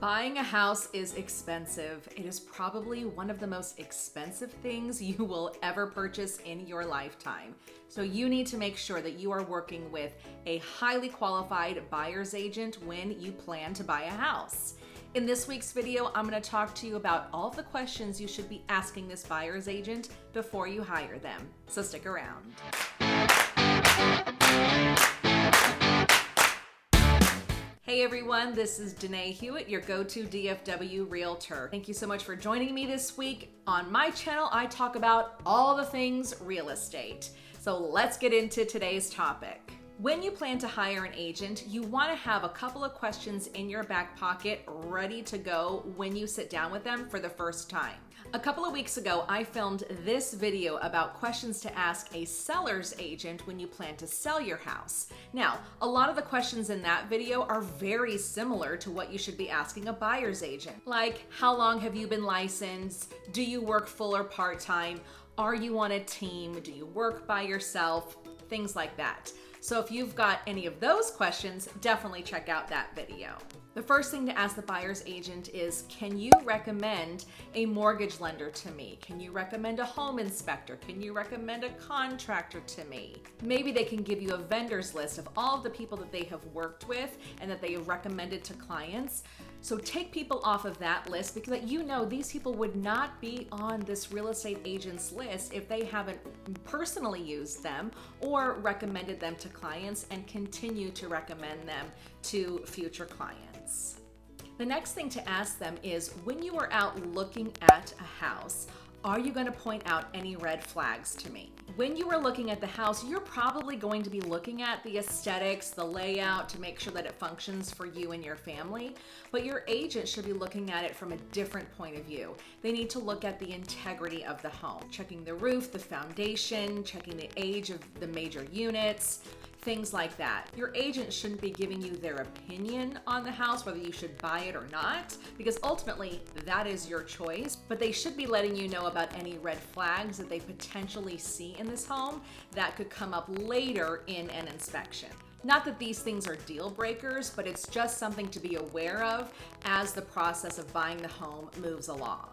Buying a house is expensive. It is probably one of the most expensive things you will ever purchase in your lifetime. So you need to make sure that you are working with a highly qualified buyer's agent when you plan to buy a house. In this week's video, I'm going to talk to you about all of the questions you should be asking this buyer's agent before you hire them. So stick around. Hey everyone, this is Danae Hewitt, your go-to DFW Realtor. Thank you so much for joining me this week. On my channel, I talk about all the things real estate. So let's get into today's topic. When you plan to hire an agent, you want to have a couple of questions in your back pocket ready to go when you sit down with them for the first time. A couple of weeks ago, I filmed this video about questions to ask a seller's agent when you plan to sell your house. Now, a lot of the questions in that video are very similar to what you should be asking a buyer's agent. Like, how long have you been licensed? Do you work full or part-time? Are you on a team? Do you work by yourself? Things like that. So if you've got any of those questions, definitely check out that video. The first thing to ask the buyer's agent is, can you recommend a mortgage lender to me? Can you recommend a home inspector? Can you recommend a contractor to me? Maybe they can give you a vendor's list of all of the people that they have worked with and that they have recommended to clients. So take people off of that list because you know these people would not be on this real estate agent's list if they haven't personally used them or recommended them to clients and continue to recommend them to future clients. The next thing to ask them is, when you are out looking at a house, are you going to point out any red flags to me? When you are looking at the house, you're probably going to be looking at the aesthetics, the layout to make sure that it functions for you and your family, but your agent should be looking at it from a different point of view. They need to look at the integrity of the home, checking the roof, the foundation, checking the age of the major units, things like that. Your agent shouldn't be giving you their opinion on the house, whether you should buy it or not, because ultimately that is your choice, but they should be letting you know about any red flags that they potentially see in this home that could come up later in an inspection. Not that these things are deal breakers, but it's just something to be aware of as the process of buying the home moves along.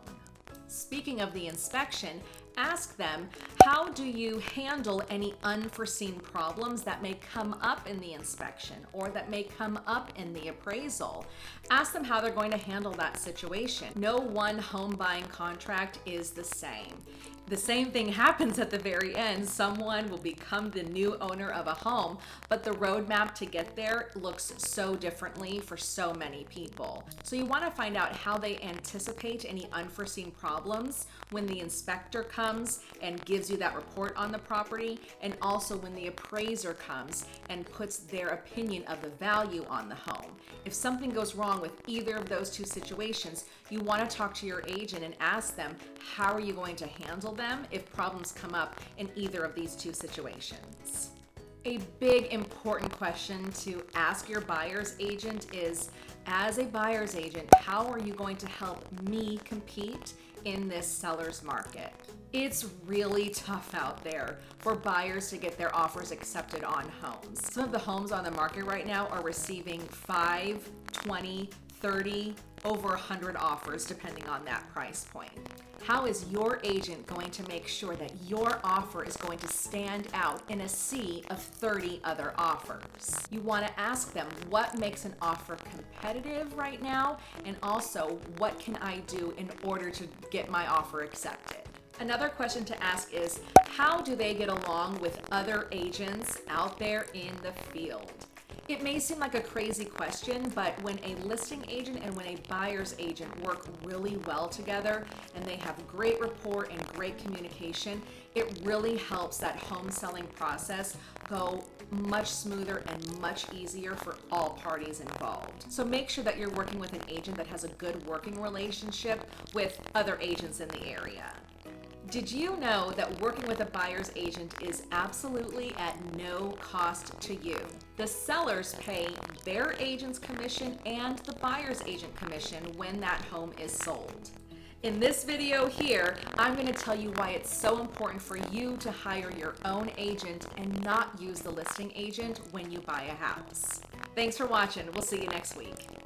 Speaking of the inspection, ask them, how do you handle any unforeseen problems that may come up in the inspection or that may come up in the appraisal? Ask them how they're going to handle that situation. No one home buying contract is the same. The same thing happens at the very end. Someone will become the new owner of a home, but the roadmap to get there looks so differently for so many people. So you want to find out how they anticipate any unforeseen problems when the inspector comes and gives you that report on the property, and also when the appraiser comes and puts their opinion of the value on the home. If something goes wrong with either of those two situations, you want to talk to your agent and ask them, how are you going to handle them if problems come up in either of these two situations? A big important question to ask your buyer's agent is, as a buyer's agent, how are you going to help me compete in this seller's market? It's really tough out there for buyers to get their offers accepted on homes. Some of the homes on the market right now are receiving 5, 20, 30, over 100 offers depending on that price point. How is your agent going to make sure that your offer is going to stand out in a sea of 30 other offers? You want to ask them, what makes an offer competitive right now? And also, what can I do in order to get my offer accepted? Another question to ask is, how do they get along with other agents out there in the field? It may seem like a crazy question, but when a listing agent and when a buyer's agent work really well together and they have great rapport and great communication, it really helps that home selling process go much smoother and much easier for all parties involved. So make sure that you're working with an agent that has a good working relationship with other agents in the area. Did you know that working with a buyer's agent is absolutely at no cost to you? The sellers pay their agent's commission and the buyer's agent commission when that home is sold. In this video here, I'm going to tell you why it's so important for you to hire your own agent and not use the listing agent when you buy a house. Thanks for watching. We'll see you next week.